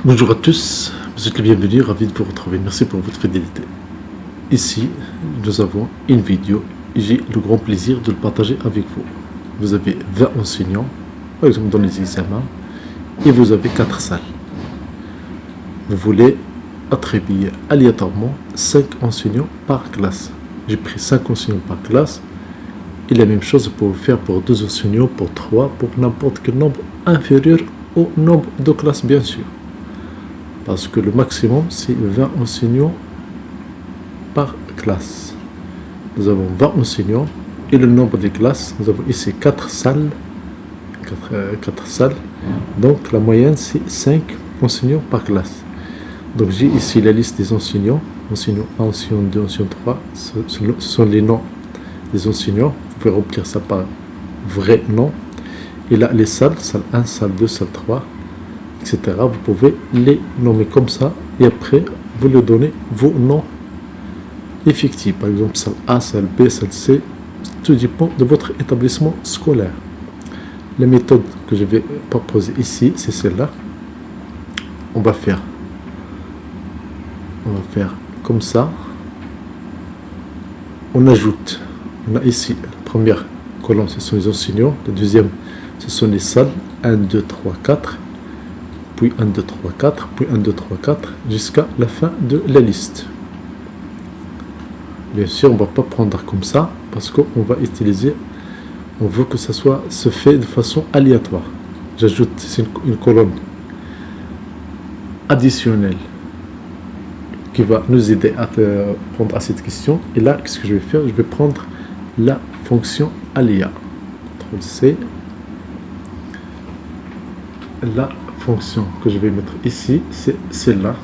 Bonjour à tous, vous êtes les bienvenus, ravi de vous retrouver. Merci pour votre fidélité. Ici, nous avons une vidéo et j'ai le grand plaisir de le partager avec vous. Vous avez 20 enseignants, par exemple dans les examens, et vous avez 4 salles. Vous voulez attribuer aléatoirement 5 enseignants par classe. J'ai pris 5 enseignants par classe et la même chose pour faire pour 2 enseignants, pour 3, pour n'importe quel nombre inférieur au nombre de classes bien sûr. Parce que le maximum, c'est 20 enseignants par classe. Nous avons 20 enseignants et le nombre des classes, nous avons ici 4 salles. 4 salles. Donc la moyenne, c'est 5 enseignants par classe. Donc j'ai ici la liste des enseignants. Enseignant 1, enseignant 2, enseignant 3. Ce sont les noms des enseignants. Vous pouvez remplir ça par vrai nom. Et là, les salles, salle 1, salle 2, salle 3. Etc. Vous pouvez les nommer comme ça et après vous leur donnez vos noms effectifs. Par exemple, salle A, salle B, salle C. Tout dépend de votre établissement scolaire. La méthode que je vais proposer ici, c'est celle-là. On va faire comme ça. On ajoute. On a ici la première colonne, ce sont les enseignants. La deuxième, ce sont les salles. 1, 2, 3, 4. Puis 1, 2, 3, 4, puis 1, 2, 3, 4, jusqu'à la fin de la liste. Bien sûr, on ne va pas prendre comme ça, parce qu'on va utiliser, on veut que ça se fait de façon aléatoire. J'ajoute une colonne additionnelle qui va nous aider à répondre à cette question. Et là, qu'est-ce que je vais faire? Je vais prendre la fonction aléa. CTRL-C. La fonction que je vais mettre ici, c'est celle-là.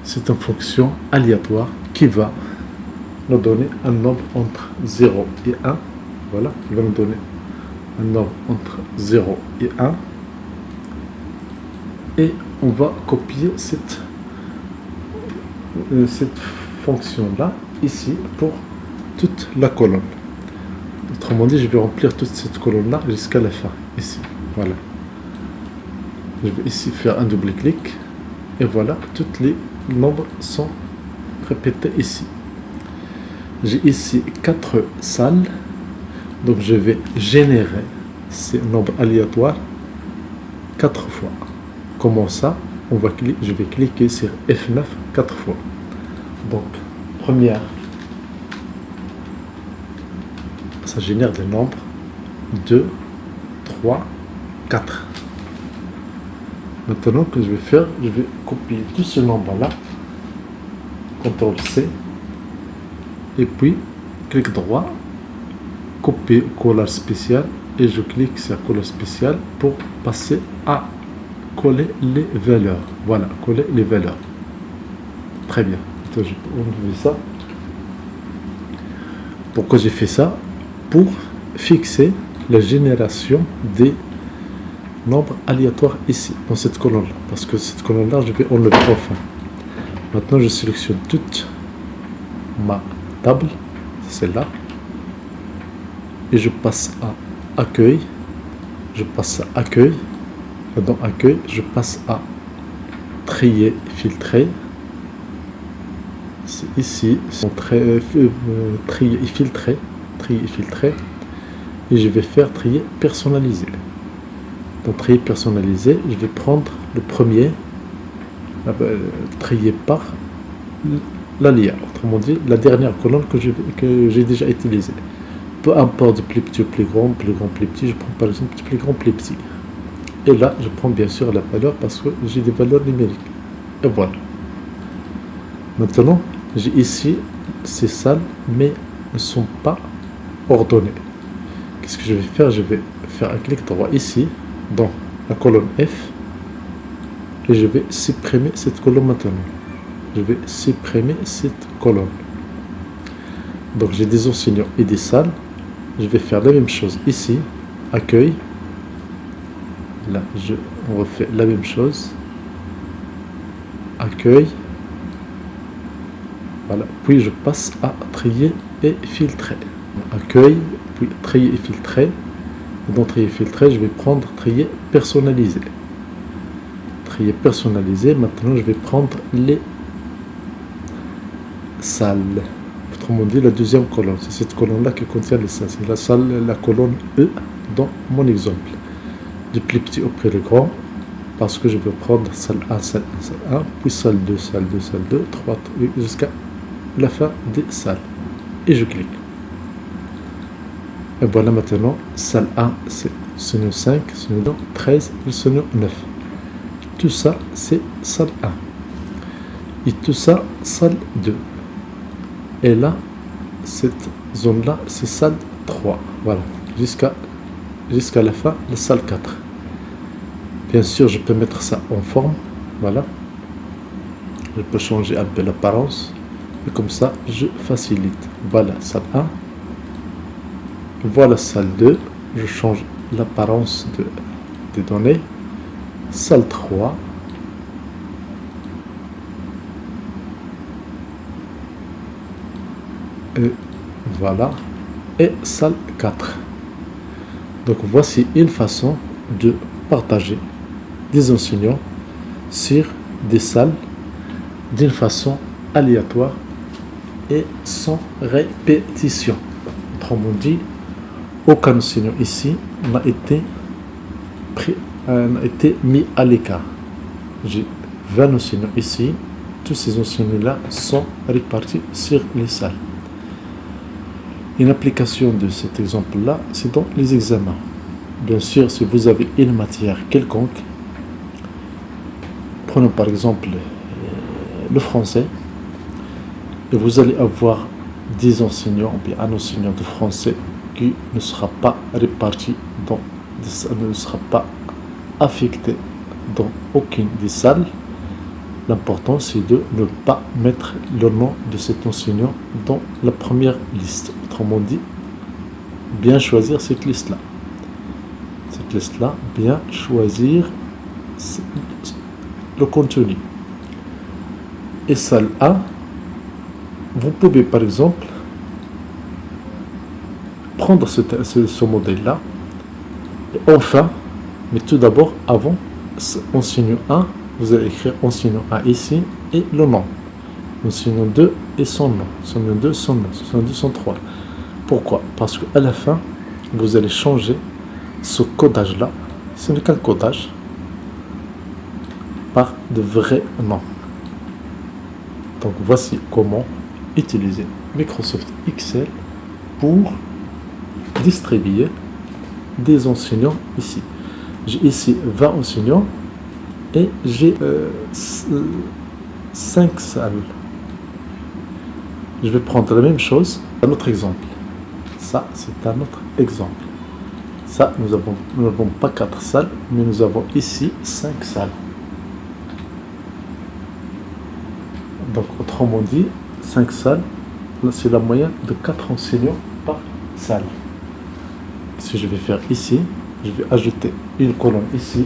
C'est une fonction aléatoire qui va nous donner un nombre entre 0 et 1. Voilà, qui va nous donner un nombre entre 0 et 1. Et on va copier cette fonction-là ici pour toute la colonne. Autrement dit, je vais remplir toute cette colonne-là jusqu'à la fin, ici. Voilà. Je vais ici faire un double clic. Et voilà, tous les nombres sont répétés ici. J'ai ici 4 salles. Donc, je vais générer ces nombres aléatoires 4 fois. Comment ça? Je vais cliquer sur F9 4 fois. Donc, première. Ça génère des nombres 2, 3, 4. Maintenant, que je vais faire, je vais copier tout ce nombre-là. CTRL-C. Et puis, clic droit, copier collage spécial. Et je clique sur collage spécial pour passer à coller les valeurs. Voilà, coller les valeurs. Très bien. Attends, je peux enlever ça. Pourquoi j'ai fait ça? Pour fixer la génération des nombres aléatoires ici, dans cette colonne-là. Parce que cette colonne-là, je vais enlever enfin. Maintenant, je sélectionne toute ma table, celle-là, et je passe à accueil. Je passe à accueil. Et dans accueil, je passe à trier, filtrer. C'est ici, trier et filtrer. Trier et filtrer, et je vais faire trier personnalisé. Dans trier personnalisé, je vais prendre le premier, trier par l'aléa, autrement dit la dernière colonne que j'ai déjà utilisée. Peu importe plus petit ou plus grand, plus petit, je prends par exemple plus grand, plus petit. Et là, je prends bien sûr la valeur parce que j'ai des valeurs numériques. Et voilà. Maintenant, j'ai ici ces salles, mais ne sont pas ordonnées. Qu'est-ce que je vais faire? Je vais faire un clic droit ici, dans la colonne F, et je vais supprimer cette colonne maintenant. Je vais supprimer cette colonne. Donc j'ai des enseignants et des salles. Je vais faire la même chose ici, accueil. Là, on refait la même chose. Accueil. Voilà. Puis je passe à trier et filtrer. Accueil, puis trier et filtrer. Dans trier filtré, je vais prendre trier personnalisé. Trier personnalisé, maintenant je vais prendre les salles. Autrement dit, la deuxième colonne. C'est cette colonne-là qui contient les salles. C'est la salle, la colonne E dans mon exemple. Du plus petit au plus grand, parce que je veux prendre salle 1, salle 1, salle 1, puis salle 2, salle 2, salle 2, 3, jusqu'à la fin des salles. Et je clique. Et voilà maintenant, salle 1, c'est seigneur 5, seigneur 13, le seigneur 9. Tout ça, c'est salle 1. Et tout ça, salle 2. Et là, cette zone-là, c'est salle 3. Voilà, jusqu'à la fin de salle 4. Bien sûr, je peux mettre ça en forme. Voilà. Je peux changer un peu l'apparence. Et comme ça, je facilite. Voilà, salle 1. Voilà, salle 2. Je change l'apparence des données. Salle 3. Et voilà. Et salle 4. Donc voici une façon de partager des enseignants sur des salles d'une façon aléatoire et sans répétition. Autrement dit, aucun enseignant ici n'a été mis à l'écart. J'ai 20 enseignants ici. Tous ces enseignants-là sont répartis sur les salles. Une application de cet exemple-là, c'est dans les examens. Bien sûr, si vous avez une matière quelconque, prenons par exemple le français, et vous allez avoir des enseignants, ou bien un enseignant de français qui ne sera pas réparti ne sera pas affecté dans aucune des salles. L'important, c'est de ne pas mettre le nom de cet enseignant dans la première liste. Autrement dit, bien choisir cette liste-là. Cette liste-là, bien choisir le contenu. Et salle A, vous pouvez par exemple prendre ce modèle-là. Et enfin, mais tout d'abord, avant, enseignant 1, vous allez écrire enseignant 1 ici et le nom. Enseignant 2 et son nom. Enseignant 2, son nom. Enseignant 2, son 3. Pourquoi? Parce qu'à la fin, vous allez changer ce codage-là. Ce n'est qu'un codage par de vrais noms. Donc voici comment utiliser Microsoft Excel pour distribuer des enseignants ici. J'ai ici 20 enseignants et j'ai 5 salles. Je vais prendre la même chose, un autre exemple. Ça, c'est un autre exemple. Ça, nous n'avons pas 4 salles, mais nous avons ici 5 salles. Donc, autrement dit, 5 salles, c'est la moyenne de 4 enseignants par salle. Ce que je vais faire ici, je vais ajouter une colonne ici,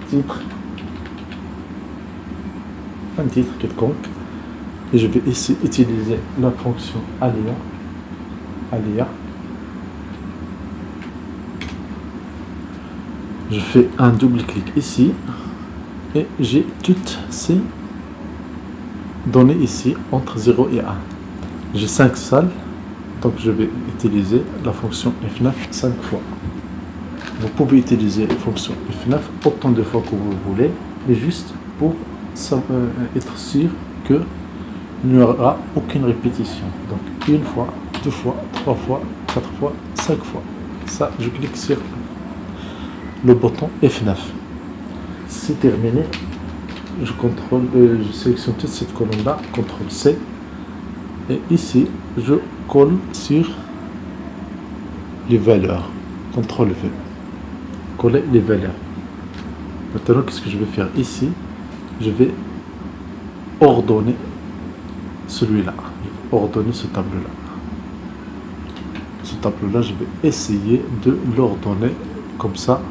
titre, un titre quelconque, et je vais ici utiliser la fonction aléa. Je fais un double clic ici, et j'ai toutes ces données ici entre 0 et 1. J'ai 5 salles, donc je vais utiliser la fonction F9 5 fois. Vous pouvez utiliser la fonction F9 autant de fois que vous voulez, mais juste pour être sûr qu'il n'y aura aucune répétition. Donc une fois, 2 fois, 3 fois, 4 fois, 5 fois. Ça, je clique sur le bouton F9. C'est terminé. Je sélectionne toute cette colonne-là, CTRL C, et ici, je colle sur les valeurs, CTRL V, coller les valeurs. Maintenant, qu'est-ce que je vais faire ici? Je vais ordonner celui-là, ordonner ce tableau-là. Ce tableau-là, je vais essayer de l'ordonner comme ça,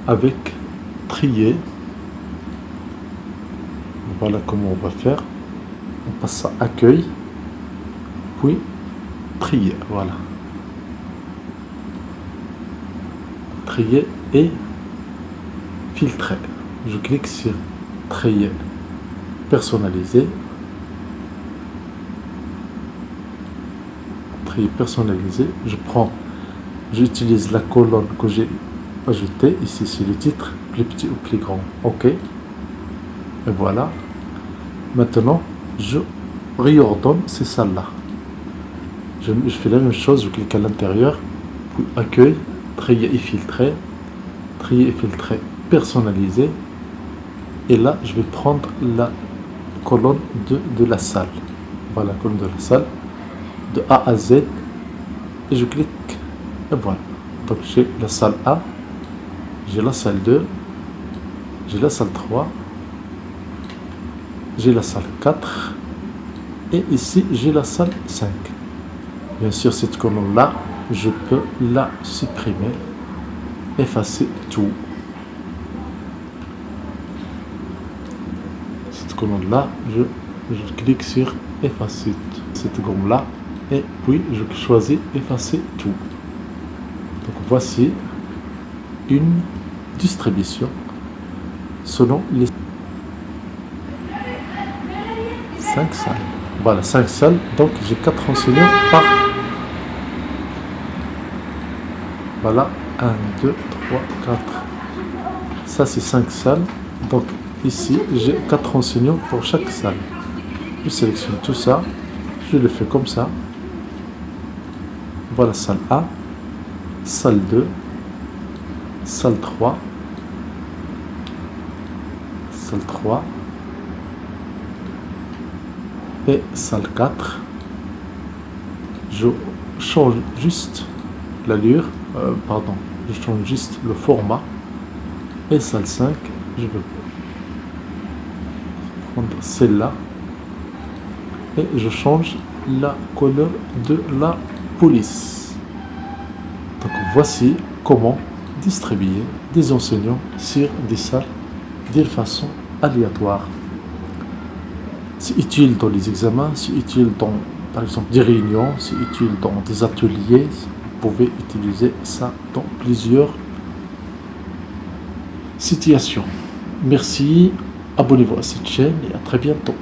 avec trier. Voilà comment on va faire. On passe à accueil, puis trier. Voilà. trier et filtrer. Je clique sur trier, personnaliser, trier personnalisé. J'utilise la colonne que j'ai ajoutée. Ici, c'est le titre, plus petit ou plus grand. OK. Et voilà. Maintenant, je réordonne ces salles-là. Je fais la même chose, je clique à l'intérieur, puis accueil, trier et filtrer, personnaliser. Et là, je vais prendre la colonne de la salle. Voilà, la colonne de la salle, de A à Z. Et je clique, et voilà. Donc j'ai la salle A, j'ai la salle 2, j'ai la salle 3, j'ai la salle 4, et ici j'ai la salle 5. Bien sûr, cette colonne-là, je peux la supprimer, effacer tout. Cette colonne-là, je clique sur effacer cette gomme-là, et puis je choisis effacer tout. Donc voici une distribution selon les 5 salles. Voilà, 5 salles, donc j'ai 4 enseignants par. Voilà, 1, 2, 3, 4. Ça, c'est 5 salles. Donc, ici, j'ai 4 enseignants pour chaque salle. Je sélectionne tout ça. Je le fais comme ça. Voilà, salle A, salle 2, salle 3, salle 3 et salle 4. Je change juste l'allure. Je change juste le format. Et salle 5, je vais prendre celle-là et je change la couleur de la police. Donc voici comment distribuer des enseignants sur des salles de façon aléatoire. C'est utile dans les examens, c'est utile dans, par exemple, des réunions, c'est utile dans des ateliers. Vous pouvez utiliser ça dans plusieurs situations. Merci, abonnez-vous à cette chaîne et à très bientôt.